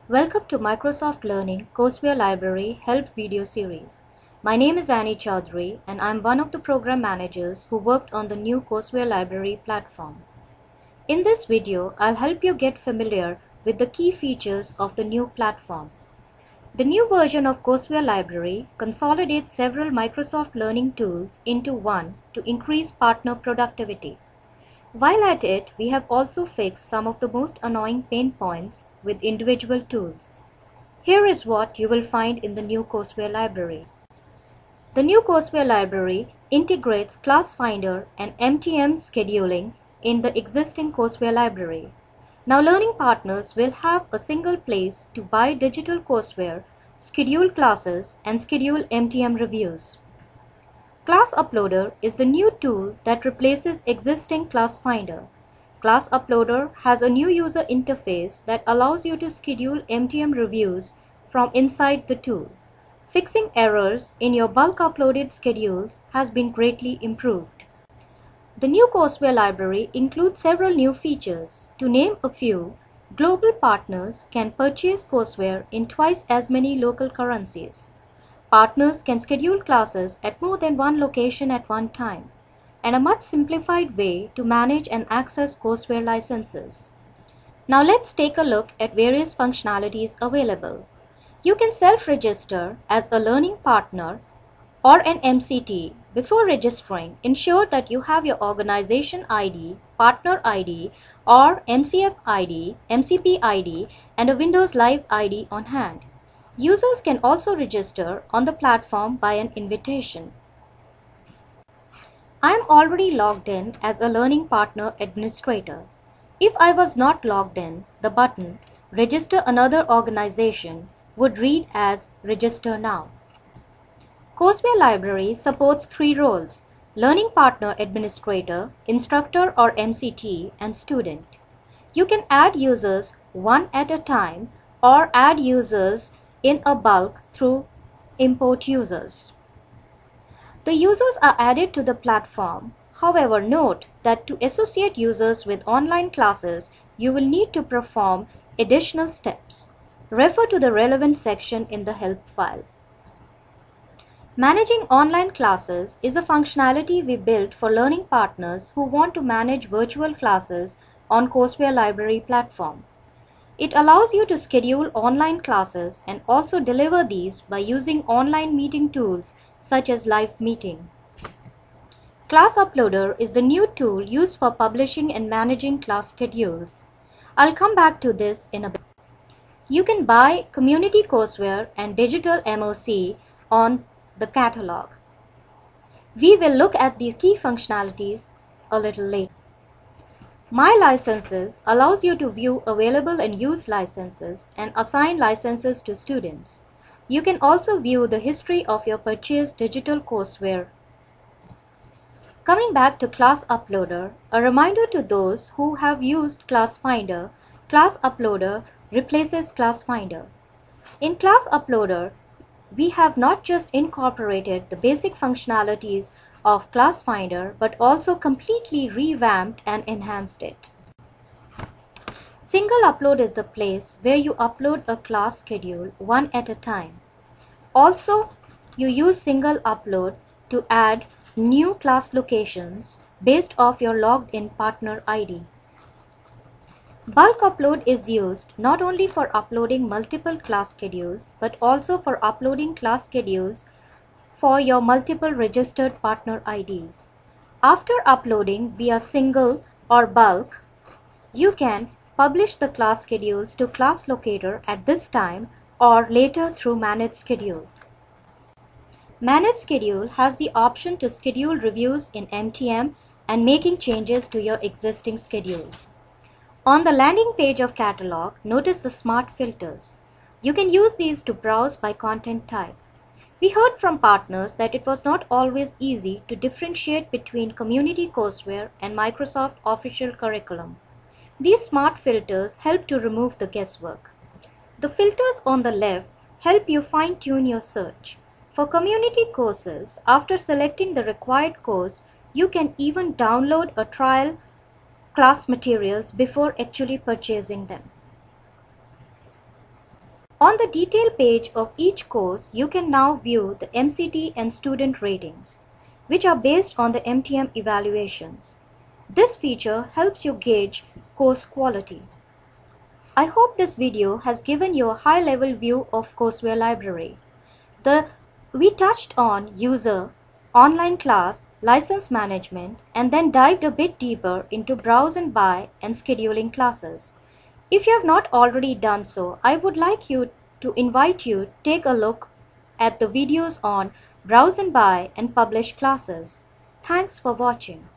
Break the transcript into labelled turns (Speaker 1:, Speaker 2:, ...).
Speaker 1: Welcome to Microsoft Learning Courseware Library Help video series. My name is Annie Chaudhary and I'm one of the program managers who worked on the new Courseware Library platform. In this video, I'll help you get familiar with the key features of the new platform. The new version of Courseware Library consolidates several Microsoft Learning tools into one to increase partner productivity. While at it, we have also fixed some of the most annoying pain points with individual tools. Here is what you will find in the new Courseware Library. The new Courseware Library integrates Class Finder and MTM scheduling in the existing Courseware Library. Now learning partners will have a single place to buy digital courseware, schedule classes, and schedule MTM reviews. Class Uploader is the new tool that replaces existing Class Finder. Class Uploader has a new user interface that allows you to schedule MTM reviews from inside the tool. Fixing errors in your bulk uploaded schedules has been greatly improved. The new Courseware Library includes several new features. To name a few, global partners can purchase courseware in twice as many local currencies. Partners can schedule classes at more than one location at one time, and a much simplified way to manage and access courseware licenses. Now let's take a look at various functionalities available. You can self-register as a learning partner or an MCT. Before registering, ensure that you have your organization ID, partner ID, or MCF ID, MCP ID, and a Windows Live ID on hand. Users can also register on the platform by an invitation. I am already logged in as a Learning Partner Administrator. If I was not logged in, the button Register Another Organization would read as Register Now. Courseware Library supports three roles: Learning Partner Administrator, Instructor or MCT, and Student. You can add users one at a time or add users in a bulk through Import Users. The users are added to the platform. However, note that to associate users with online classes, you will need to perform additional steps. Refer to the relevant section in the help file. Managing online classes is a functionality we built for learning partners who want to manage virtual classes on Courseware Library platform. It allows you to schedule online classes and also deliver these by using online meeting tools such as Live Meeting. Class Uploader is the new tool used for publishing and managing class schedules. I'll come back to this in a bit. You can buy community courseware and digital MOC on the catalog. We will look at the key functionalities a little later. My Licenses allows you to view available and used licenses and assign licenses to students. You can also view the history of your purchased digital courseware. Coming back to Class Uploader, a reminder to those who have used Class Finder, Class Uploader replaces Class Finder. In Class Uploader, we have not just incorporated the basic functionalities of Class Finder, but also completely revamped and enhanced it. Single upload is the place where you upload a class schedule one at a time. Also, you use single upload to add new class locations based off your logged in partner ID. Bulk upload is used not only for uploading multiple class schedules, but also for uploading class schedules for your multiple registered partner IDs. After uploading via single or bulk, you can publish the class schedules to Class Locator at this time or later through Manage Schedule. Manage Schedule has the option to schedule reviews in MTM and making changes to your existing schedules. On the landing page of Catalog, notice the Smart Filters. You can use these to browse by content type. We heard from partners that it was not always easy to differentiate between community courseware and Microsoft official curriculum. These smart filters help to remove the guesswork. The filters on the left help you fine-tune your search. For community courses, after selecting the required course, you can even download a trial class materials before actually purchasing them. On the detail page of each course, you can now view the MCT and student ratings, which are based on the MTM evaluations. This feature helps you gauge course quality. I hope this video has given you a high-level view of Courseware Library. We touched on user, online class, license management, and then dived a bit deeper into browse and buy and scheduling classes. If you have not already done so, I would like to invite you to take a look at the videos on browse and buy and publish classes. Thanks for watching.